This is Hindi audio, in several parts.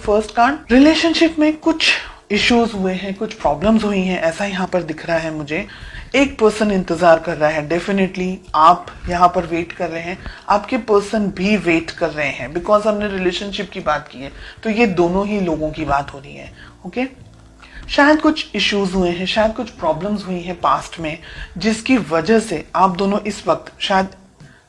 फर्स्ट कार्ड, रिलेशनशिप में कुछ इश्यूज हुए हैं, कुछ प्रॉब्लम्स हुई हैं, ऐसा यहाँ पर दिख रहा है मुझे। एक पर्सन इंतजार कर रहा है, डेफिनेटली आप यहाँ पर वेट कर रहे हैं, आपके पर्सन भी वेट कर रहे हैं, बिकॉज हमने रिलेशनशिप की बात की है, तो ये दोनों ही लोगों की बात हो रही है। ओके, शायद कुछ इश्यूज हुए हैं, शायद कुछ प्रॉब्लम्स हुई हैं पास्ट में, जिसकी वजह से आप दोनों इस वक्त शायद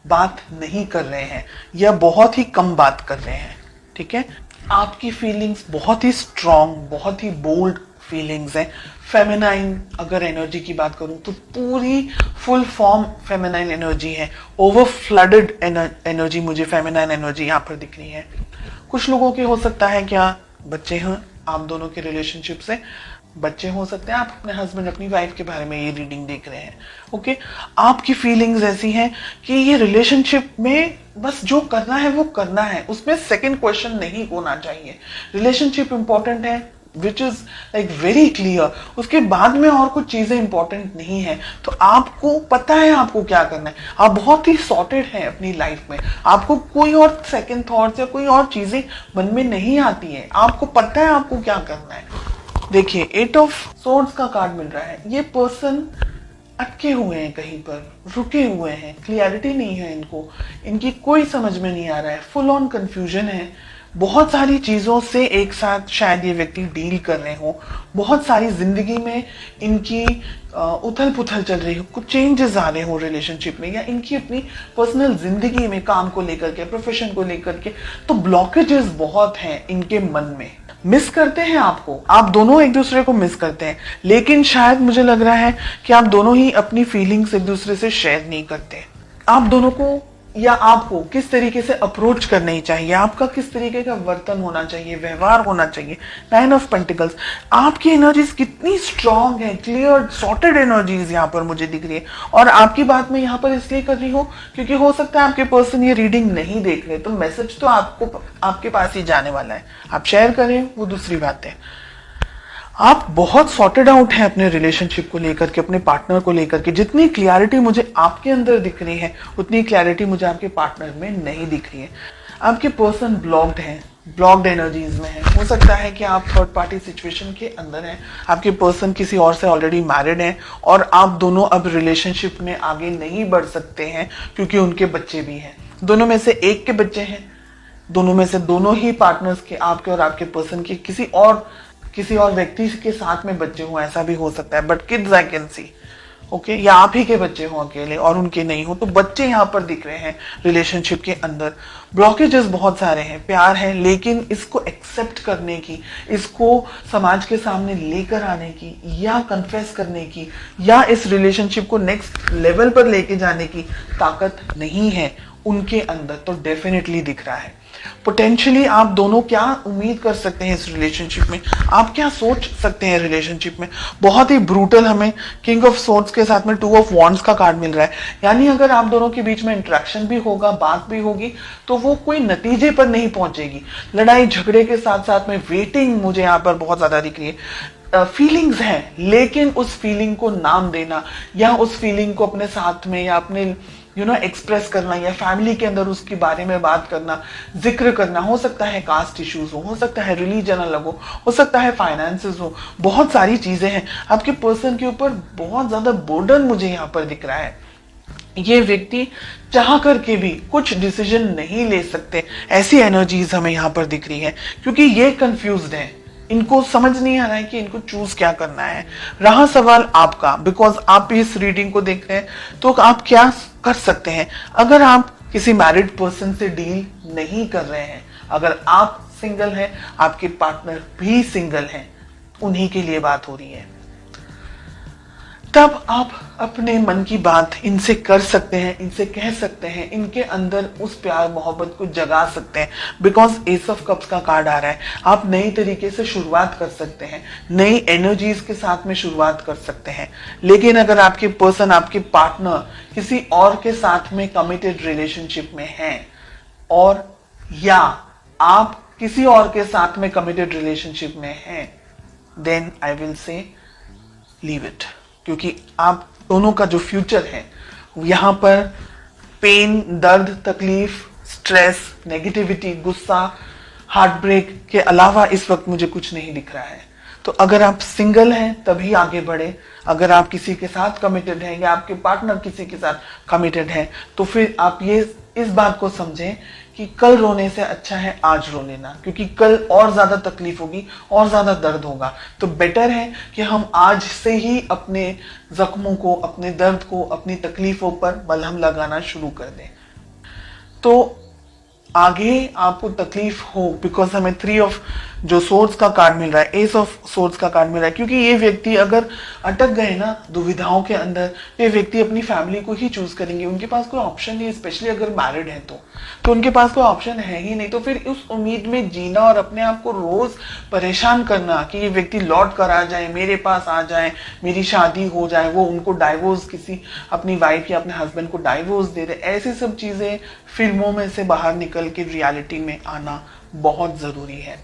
बात नहीं कर रहे हैं या बहुत ही कम बात कर रहे हैं। ठीक है, आपकी फीलिंग्स बहुत ही स्ट्रांग, बहुत ही बोल्ड फीलिंग्स हैं। फेमिनाइन अगर एनर्जी की बात करूं तो पूरी फुल फॉर्म फेमिनाइन एनर्जी है, ओवर फ्लडेड एनर्जी मुझे फेमिनाइन एनर्जी यहाँ पर दिख रही है। कुछ लोगों के हो सकता है क्या बच्चे हैं आप दोनों के रिलेशनशिप से, बच्चे हो सकते हैं, आप अपने हस्बैंड अपनी वाइफ के बारे में ये रीडिंग देख रहे हैं। ओके, आपकी फीलिंग्स ऐसी हैं कि ये रिलेशनशिप में बस जो करना है वो करना है, उसमें सेकंड क्वेश्चन नहीं होना चाहिए। रिलेशनशिप इंपॉर्टेंट है, which is like very clear, उसके बाद में और कुछ चीजें इंपॉर्टेंट नहीं है। तो आपको पता है आपको क्या करना है, आप बहुत ही सॉर्टेड हैं अपनी लाइफ में, आपको कोई और सेकंड थॉट्स या कोई और चीजें मन में नहीं आती है, आपको पता है आपको क्या करना है। देखिए, 8 ऑफ सोर्ड्स का कार्ड मिल रहा है, ये पर्सन अटके हुए हैं, कहीं पर रुके हुए हैं, क्लियरिटी नहीं है इनको, इनकी कोई समझ में नहीं आ रहा है, फुल ऑन कंफ्यूजन है, बहुत सारी चीजों से एक साथ शायद ये व्यक्ति डील कर रहे हो, बहुत सारी जिंदगी में इनकी उथल पुथल चल रही हो, कुछ चेंजेस आ रहे हो रिलेशनशिप में, या इनकी अपनी पर्सनल जिंदगी में काम को लेकर के, प्रोफेशन को लेकर के, तो ब्लॉकेजेस बहुत हैं इनके मन में। मिस करते हैं आपको, आप दोनों एक दूसरे को मिस करते हैं, लेकिन शायद मुझे लग रहा है कि आप दोनों ही अपनी फीलिंग्स एक दूसरे से शेयर नहीं करते। आप दोनों को या आपको किस तरीके से अप्रोच करनी चाहिए, आपका किस तरीके का वर्तन होना चाहिए, व्यवहार होना चाहिए। 9 ऑफ पेंटिकल्स, आपकी एनर्जीज कितनी स्ट्रांग है, क्लियर सॉर्टेड एनर्जीज यहाँ पर मुझे दिख रही है। और आपकी बात मैं यहाँ पर इसलिए कर रही हूँ क्योंकि हो सकता है आपके पर्सन ये रीडिंग नहीं देख रहे, तो मैसेज तो आपको आपके पास ही जाने वाला है, आप शेयर करें वो दूसरी बात है। आप बहुत सॉर्टेड आउट हैं अपने रिलेशनशिप को लेकर के, अपने पार्टनर को लेकर के। जितनी क्लैरिटी मुझे आपके अंदर दिख रही है उतनी क्लैरिटी मुझे आपके पार्टनर में नहीं दिख रही है। आपके पर्सन ब्लॉक्ड हैं, ब्लॉक्ड एनर्जीज में है। हो सकता है कि आप थर्ड पार्टी सिचुएशन के अंदर हैं, आपके पर्सन किसी और से ऑलरेडी मैरिड हैं और आप दोनों अब रिलेशनशिप में आगे नहीं बढ़ सकते हैं क्योंकि उनके बच्चे भी हैं। दोनों में से एक के बच्चे हैं, दोनों में से दोनों ही पार्टनर्स के, आपके और आपके पर्सन के किसी और व्यक्ति के साथ में बच्चे हों, ऐसा भी हो सकता है, but kids I can see. Okay, या आप ही के बच्चे हों अकेले और उनके नहीं हो, तो बच्चे यहाँ पर दिख रहे हैं रिलेशनशिप के अंदर। ब्लॉकेजेस बहुत सारे हैं, प्यार है लेकिन इसको एक्सेप्ट करने की, इसको समाज के सामने लेकर आने की या कन्फेस करने की या इस रिलेशनशिप को नेक्स्ट लेवल पर लेके जाने की ताकत नहीं है उनके अंदर, तो डेफिनेटली दिख रहा है। पोटेंशियली आप दोनों क्या उम्मीद कर सकते हैं इस रिलेशनशिप में, आप क्या सोच सकते हैं रिलेशनशिप में। बहुत ही ब्रूटल हमें किंग ऑफ सोर्ड्स के साथ में 2 ऑफ वॉन्ड्स का कार्ड मिल रहा है, यानी अगर आप दोनों के बीच में इंटरेक्शन भी होगा, बात भी होगी, तो वो कोई नतीजे पर नहीं पहुंचेगी। लड़ाई झगड़े के साथ साथ में वेटिंग मुझे यहाँ पर बहुत ज्यादा दिख रही है। फीलिंग्स हैं, लेकिन उस फीलिंग को नाम देना या उस फीलिंग को अपने साथ में या अपने एक्सप्रेस करना या फैमिली के अंदर उसके बारे में बात करना, जिक्र करना, हो सकता है कास्ट इश्यूज हो सकता है रिलीजन अलग हो सकता है फाइनेंसेस हो, बहुत सारी चीजें हैं। आपके पर्सन के ऊपर बहुत ज्यादा बर्डन मुझे यहाँ पर दिख रहा है। ये व्यक्ति चाह करके भी कुछ डिसीजन नहीं ले सकते, ऐसी एनर्जीज हमें यहाँ पर दिख रही है, क्योंकि ये कंफ्यूज्ड है, इनको समझ नहीं आ रहा है कि इनको चूज क्या करना है। रहा सवाल आपका, बिकॉज आप इस रीडिंग को देख रहे हैं, तो आप क्या कर सकते हैं। अगर आप किसी मैरिड पर्सन से डील नहीं कर रहे हैं, अगर आप सिंगल हैं, आपके पार्टनर भी सिंगल हैं, उन्हीं के लिए बात हो रही है, तब आप अपने मन की बात इनसे कर सकते हैं, इनसे कह सकते हैं, इनके अंदर उस प्यार मोहब्बत को जगा सकते हैं। बिकॉज एस ऑफ कप्स का कार्ड आ रहा है, आप नई तरीके से शुरुआत कर सकते हैं, नई एनर्जीज के साथ में शुरुआत कर सकते हैं। लेकिन अगर आपके पर्सन, आपके पार्टनर किसी और के साथ में कमिटेड रिलेशनशिप में हैं, और या आप किसी और के साथ में कमिटेड रिलेशनशिप में हैं, then I will say leave it, क्योंकि आप दोनों का जो फ्यूचर है यहाँ पर पेन, दर्द, तकलीफ, स्ट्रेस, नेगेटिविटी, गुस्सा, हार्ट ब्रेक के अलावा इस वक्त मुझे कुछ नहीं दिख रहा है। तो अगर आप सिंगल हैं तभी आगे बढ़े, अगर आप किसी के साथ कमिटेड हैं या आपके पार्टनर किसी के साथ कमिटेड है तो फिर आप ये इस बात को समझें कि कल रोने से अच्छा है आज रो लेना, क्योंकि कल और ज्यादा तकलीफ होगी और ज्यादा दर्द होगा। तो बेटर है कि हम आज से ही अपने जख्मों को, अपने दर्द को, अपनी तकलीफों पर मलहम लगाना शुरू कर दें। तो आगे आपको तकलीफ हो, बिकॉज हमें 3 ऑफ जो सोर्स का कार्ड मिल रहा है, एस ऑफ सोर्स का कार्ड मिल रहा है, क्योंकि ये व्यक्ति अगर अटक गए ना दुविधाओं के अंदर, ये व्यक्ति अपनी फैमिली को ही चूज करेंगे। उनके पास कोई ऑप्शन नहीं है, स्पेशली अगर मैरिड है तो उनके पास कोई ऑप्शन है ही नहीं। तो फिर उस उम्मीद में जीना और अपने आप को रोज परेशान करना कि ये व्यक्ति लौट कर आ जाए, मेरे पास आ जाए, मेरी शादी हो जाए, वो उनको डाइवोर्स, किसी अपनी वाइफ या अपने हस्बैंड को डाइवोर्स दे दे, ऐसी सब चीजें फिल्मों में से बाहर निकल के रियलिटी में आना बहुत जरूरी है।